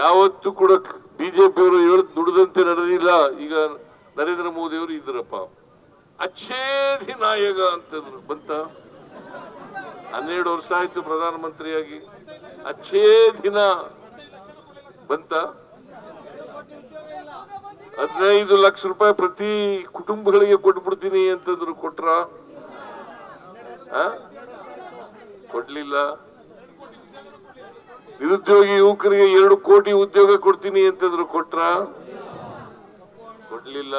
ಯಾವತ್ತೂ ಕೂಡ ಬಿಜೆಪಿಯವರು ನುಡಿದಂತೆ ನಡೆದಿಲ್ಲ. ಈಗ ನರೇಂದ್ರ ಮೋದಿ ಅವರು ಇದ್ರಪ್ಪ, ಅಚ್ಛೇದಿ ನಾಯಕ ಅಂತಂದ್ರು. ಬಂತ 12 ವರ್ಷ ಆಯ್ತು ಪ್ರಧಾನಮಂತ್ರಿಯಾಗಿ, ಅಚ್ಛೇದಿನ ಬಂತ. 15 ಲಕ್ಷ ರೂಪಾಯಿ ಪ್ರತಿ ಕುಟುಂಬಗಳಿಗೆ ಕೊಟ್ಬಿಡ್ತೀನಿ ಅಂತಂದ್ರು. ಕೊಟ್ರ? ಕೊಡ್ಲಿಲ್ಲ. ನಿರುದ್ಯೋಗಿ ಯುವಕರಿಗೆ 2 ಕೋಟಿ ಉದ್ಯೋಗ ಕೊಡ್ತೀನಿ ಅಂತಂದ್ರು. ಕೊಟ್ರ? ಕೊಡ್ಲಿಲ್ಲ.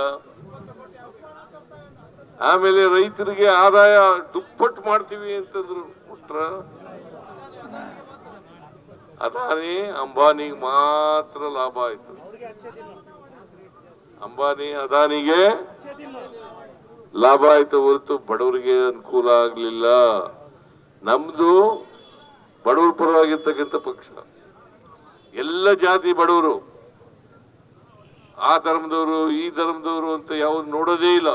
ಆಮೇಲೆ ರೈತರಿಗೆ ಆದಾಯ ದುಪ್ಪಟ್ಟು ಮಾಡ್ತೀವಿ ಅಂತಂದ್ರು. ಕೊಟ್ರ? ಅದಾನಿ ಅಂಬಾನಿಗೆ ಮಾತ್ರ ಲಾಭ ಆಯ್ತು. ಅಂಬಾನಿ ಅದಾನಿಗೆ ಲಾಭ ಆಯ್ತು ಹೊರತು ಬಡವರಿಗೆ ಅನುಕೂಲ ಆಗ್ಲಿಲ್ಲ. ನಮ್ದು ಬಡವರ ಪರವಾಗಿರ್ತಕ್ಕಂಥ ಪಕ್ಷ. ಎಲ್ಲ ಜಾತಿ ಬಡವರು, ಆ ಧರ್ಮದವರು ಈ ಧರ್ಮದವರು ಅಂತ ಯಾವ್ದು ನೋಡೋದೇ ಇಲ್ಲ.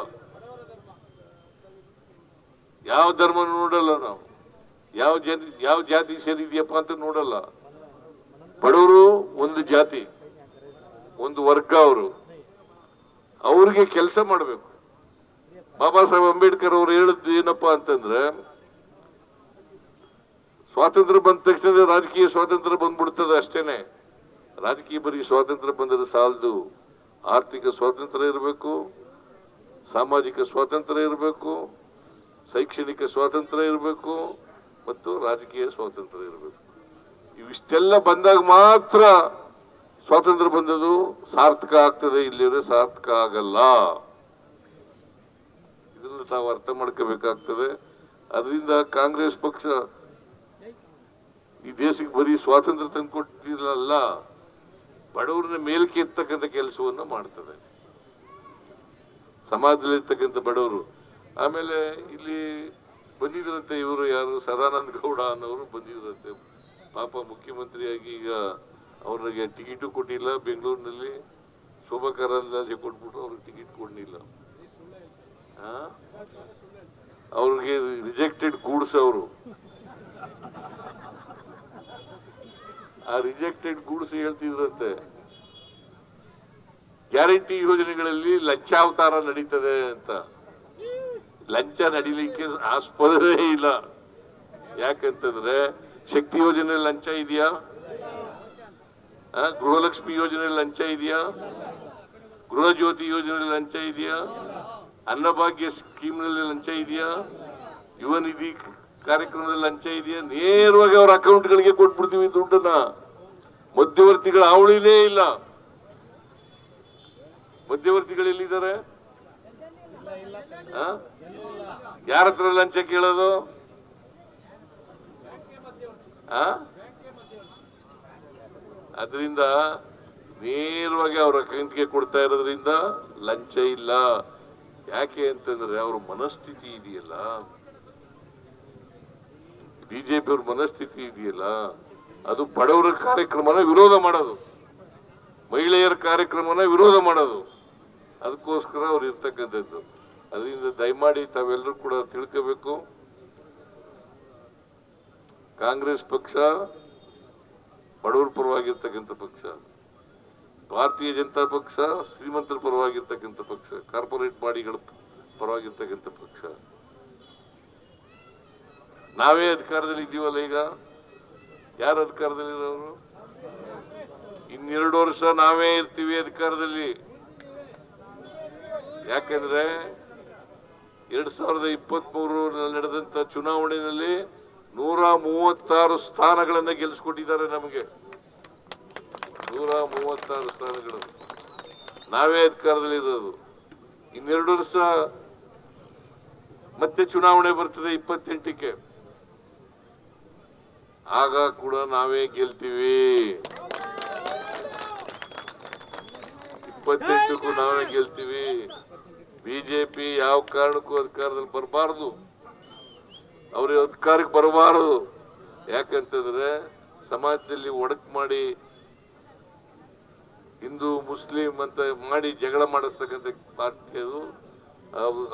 ಯಾವ ಧರ್ಮ ನೋಡಲ್ಲ ನಾವು, ಯಾವ ಜಾತಿ ಸೇರಿದೆಯಪ್ಪ ಅಂತ ನೋಡಲ್ಲ. ಬಡವರು ಒಂದು ಜಾತಿ, ಒಂದು ವರ್ಗ. ಅವ್ರಿಗೆ ಕೆಲಸ ಮಾಡಬೇಕು. ಬಾಬಾ ಸಾಹೇಬ್ ಅಂಬೇಡ್ಕರ್ ಅವರು ಹೇಳಿದ್ದು ಏನಪ್ಪಾ ಅಂತಂದ್ರೆ, ಸ್ವಾತಂತ್ರ್ಯ ಬಂದ ತಕ್ಷಣ ರಾಜಕೀಯ ಸ್ವಾತಂತ್ರ್ಯ ಬಂದ್ಬಿಡ್ತದೆ ಅಷ್ಟೇನೆ. ರಾಜಕೀಯ ಬರೀ ಸ್ವಾತಂತ್ರ್ಯ ಬಂದರೆ ಸಾಲದು. ಆರ್ಥಿಕ ಸ್ವಾತಂತ್ರ್ಯ ಇರಬೇಕು, ಸಾಮಾಜಿಕ ಸ್ವಾತಂತ್ರ್ಯ ಇರಬೇಕು, ಶೈಕ್ಷಣಿಕ ಸ್ವಾತಂತ್ರ್ಯ ಇರಬೇಕು ಮತ್ತು ರಾಜಕೀಯ ಸ್ವಾತಂತ್ರ್ಯ ಇರಬೇಕು. ಇವಿಷ್ಟೆಲ್ಲ ಬಂದಾಗ ಮಾತ್ರ ಸ್ವಾತಂತ್ರ್ಯ ಬಂದದ್ದು ಸಾರ್ಥಕ ಆಗ್ತದೆ. ಇಲ್ಲಿದ್ರೆ ಸಾರ್ಥಕ ಆಗಲ್ಲ. ಇದನ್ನು ತಾವು ಅರ್ಥ ಮಾಡ್ಕೋಬೇಕಾಗ್ತದೆ. ಅದರಿಂದ ಕಾಂಗ್ರೆಸ್ ಪಕ್ಷ ಈ ದೇಶಕ್ಕೆ ಬರೀ ಸ್ವಾತಂತ್ರ್ಯ ತಂದುಕೊಟ್ಟಿರಲ್ಲ, ಬಡವರನ್ನ ಮೇಲ್ಕೆ ಎತ್ತಕ್ಕಂಥ ಕೆಲಸವನ್ನ ಮಾಡ್ತದೆ. ಸಮಾಜದಲ್ಲಿರ್ತಕ್ಕಂಥ ಬಡವರು. ಆಮೇಲೆ ಇಲ್ಲಿ ಬಂದಿದ್ರಂತೆ ಇವರು, ಯಾರು ಸದಾನಂದ ಗೌಡ ಅನ್ನೋರು ಬಂದಿದ್ರಂತೆ. ಪಾಪ ಮುಖ್ಯಮಂತ್ರಿಯಾಗಿ ಈಗ ಅವ್ರಿಗೆ ಟಿಕೆಟು ಕೊಟ್ಟಿಲ್ಲ. ಬೆಂಗಳೂರಿನಲ್ಲಿ ಶೋಭಾ ಕರಂದ್ಲಾಜೆ ಕೊಟ್ಬಿಟ್ಟು ಅವ್ರಿಗೆ ಟಿಕೆಟ್ ಕೊಡ್ಲಿಲ್ಲ. ಅವ್ರಿಗೆ ರಿಜೆಕ್ಟೆಡ್ ಗೂಡ್ಸ್. ಅವರು ಆ ರಿಜೆಕ್ಟೆಡ್ ಗೂಡ್ಸ್ ಹೇಳ್ತಿದ್ರಂತೆ, ಗ್ಯಾರಂಟಿ ಯೋಜನೆಗಳಲ್ಲಿ ಲಂಚಾವತಾರ ನಡೀತದೆ ಅಂತ. ಲಂಚ ನಡೀಲಿಕ್ಕೆ ಆಸ್ಪದವೇ ಇಲ್ಲ. ಯಾಕಂತಂದ್ರೆ ಶಕ್ತಿ ಯೋಜನೆ ಲಂಚ ಇದೆಯಾ? ಗೃಹಲಕ್ಷ್ಮಿ ಯೋಜನೆ ಲಂಚ ಇದೆಯಾ? ಗೃಹ ಜ್ಯೋತಿ ಯೋಜನೆ ಲಂಚ ಇದೆಯಾ? ಅನ್ನಭಾಗ್ಯ ಸ್ಕೀಮ್ ನಲ್ಲಿ ಲಂಚ ಇದೆಯಾ? ಯುವ ನಿಧಿ ಕಾರ್ಯಕ್ರಮದಲ್ಲಿ ಲಂಚ ಇದೆಯಾ? ನೇರವಾಗಿ ಅವರ ಅಕೌಂಟ್ಗಳಿಗೆ ಕೊಟ್ಬಿಡ್ತೀವಿ ದುಡ್ಡನ್ನ. ಮಧ್ಯವರ್ತಿಗಳ ಹಾವಳಿನೇ ಇಲ್ಲ. ಮಧ್ಯವರ್ತಿಗಳು ಎಲ್ಲಿದ್ದಾರೆ? ಯಾರ ಹತ್ರ ಲಂಚ ಕೇಳೋದು? ಅದರಿಂದ ನೇರವಾಗಿ ಅವ್ರ ಅಕೌಂಟ್ಗೆ ಕೊಡ್ತಾ ಇರೋದ್ರಿಂದ ಲಂಚ ಇಲ್ಲ. ಯಾಕೆ ಅಂತಂದ್ರೆ ಅವ್ರ ಮನಸ್ಥಿತಿ ಇದೆಯಲ್ಲ, ಬಿಜೆಪಿ ಅವ್ರ ಮನಸ್ಥಿತಿ ಇದೆಯಲ್ಲ, ಅದು ಬಡವರ ಕಾರ್ಯಕ್ರಮನ ವಿರೋಧ ಮಾಡೋದು, ಮಹಿಳೆಯರ ಕಾರ್ಯಕ್ರಮನ ವಿರೋಧ ಮಾಡೋದು. ಅದಕ್ಕೋಸ್ಕರ ಅವ್ರು ಇರ್ತಕ್ಕಂಥದ್ದು. ಅದರಿಂದ ದಯಮಾಡಿ ತಾವೆಲ್ಲರೂ ಕೂಡ ತಿಳ್ಕೋಬೇಕು, ಕಾಂಗ್ರೆಸ್ ಪಕ್ಷ ಬಡವರ ಪರವಾಗಿರ್ತಕ್ಕಂಥ ಪಕ್ಷ. ಭಾರತೀಯ ಜನತಾ ಪಕ್ಷ ಶ್ರೀಮಂತರ ಪರವಾಗಿರ್ತಕ್ಕಂಥ ಪಕ್ಷ, ಕಾರ್ಪೊರೇಟ್ ಬಾಡಿಗಳ ಪರವಾಗಿರ್ತಕ್ಕಂಥ ಪಕ್ಷ. ನಾವೇ ಅಧಿಕಾರದಲ್ಲಿ ಇದ್ದೀವಲ್ಲ. ಈಗ ಯಾರು ಅಧಿಕಾರದಲ್ಲಿರೋರು? ಇನ್ನೆರಡು ವರ್ಷ ನಾವೇ ಇರ್ತೀವಿ ಅಧಿಕಾರದಲ್ಲಿ. ಯಾಕಂದ್ರೆ 2023 ನಡೆದಂತ ಚುನಾವಣೆಯಲ್ಲಿ 136 ಸ್ಥಾನಗಳನ್ನ ಗೆಲ್ಲಿಸ್ಕೊಟ್ಟಿದ್ದಾರೆ ನಮಗೆ. 136 ಸ್ಥಾನಗಳು. ನಾವೇ ಅಧಿಕಾರದಲ್ಲಿ ಇರೋದು. ಇನ್ನೆರಡು ವರ್ಷ ಮತ್ತೆ ಚುನಾವಣೆ ಬರ್ತದೆ 28ಕ್ಕೆ. ಆಗ ಕೂಡ ನಾವೇ ಗೆಲ್ತೀವಿ. 28ಕ್ಕೂ ನಾವೇ ಗೆಲ್ತೀವಿ. ಬಿಜೆಪಿ ಯಾವ ಕಾರಣಕ್ಕೂ ಅಧಿಕಾರದಲ್ಲಿ ಬರಬಾರದು. ಅವ್ರಿಗೆ ಅಧಿಕಾರಕ್ಕೆ ಬರಬಾರದು. ಯಾಕಂತಂದ್ರೆ ಸಮಾಜದಲ್ಲಿ ಒಡಕು ಮಾಡಿ ಹಿಂದೂ ಮುಸ್ಲಿಂ ಅಂತ ಮಾಡಿ ಜಗಳ ಮಾಡಿಸ್ತಕ್ಕಂಥ ಪಾರ್ಟಿ ಅದು.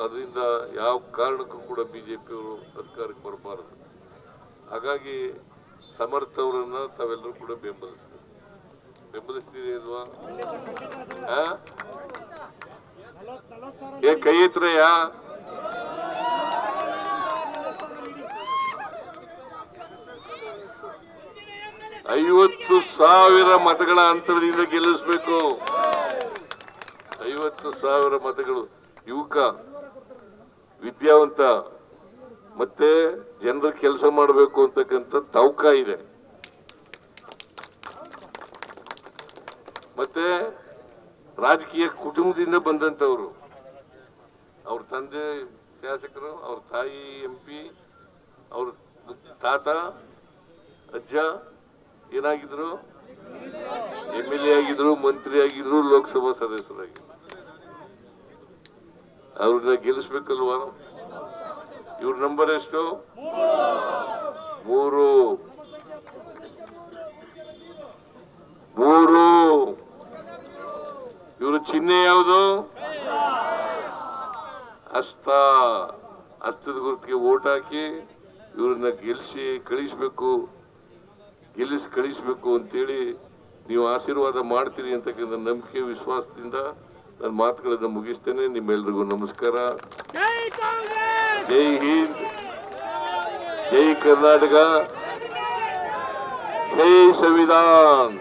ಅದರಿಂದ ಯಾವ ಕಾರಣಕ್ಕೂ ಕೂಡ ಬಿಜೆಪಿಯವರು ಅಧಿಕಾರಕ್ಕೆ ಬರಬಾರದು. ಹಾಗಾಗಿ ಸಮರ್ಥ ಅವರನ್ನ ತಾವೆಲ್ಲರೂ ಕೂಡ ಬೆಂಬಲಿಸ್ತೀರಿ ಅಲ್ವಾ? ಏ ಕೈ ಎತ್ತರಯ್ಯ. ಐವತ್ತು ಸಾವಿರ ಮತಗಳ ಅಂತರದಿಂದ ಗೆಲ್ಲಿಸಬೇಕು. 50,000 ಮತಗಳು. ಯುವಕ, ವಿದ್ಯಾವಂತ, ಮತ್ತೆ ಜನರ ಕೆಲಸ ಮಾಡಬೇಕು ಅಂತಕ್ಕಂಥ ತವಕ ಇದೆ. ಮತ್ತೆ ರಾಜಕೀಯ ಕುಟುಂಬದಿಂದ ಬಂದಂತವರು. ಅವ್ರ ತಂದೆ ಶಾಸಕರು, ಅವ್ರ ತಾಯಿ MP, ಅವ್ರ ತಾತ ಅಜ್ಜ ಏನಾಗಿದ್ರು? MLA ಆಗಿದ್ರು, ಮಂತ್ರಿ ಆಗಿದ್ರು, ಲೋಕಸಭಾ ಸದಸ್ಯರಾಗಿದ್ರು. ಅವ್ರನ್ನ ಗೆಲ್ಲಿಸ್ಬೇಕಲ್ವಾ? ಇವ್ರ ನಂಬರ್ ಎಷ್ಟು? 3. ಇವ್ರ ಚಿಹ್ನೆ ಯಾವುದು? ಹಸ್ತ. ಹಸ್ತದ ಗುರುತಿಗೆ ವೋಟ್ ಹಾಕಿ ಇವ್ರನ್ನ ಕಳಿಸ್ಬೇಕು ಅಂತೇಳಿ ನೀವು ಆಶೀರ್ವಾದ ಮಾಡ್ತೀರಿ ಅಂತಕ್ಕಂಥ ನಂಬಿಕೆ, ವಿಶ್ವಾಸದಿಂದ ನನ್ನ ಮಾತುಗಳನ್ನು ಮುಗಿಸ್ತೇನೆ. ನಿಮ್ಮೆಲ್ರಿಗೂ ನಮಸ್ಕಾರ. ಜೈ ಹಿಂದ್, ಜೈ ಕರ್ನಾಟಕ, ಜೈ ಸಂವಿಧಾನ್.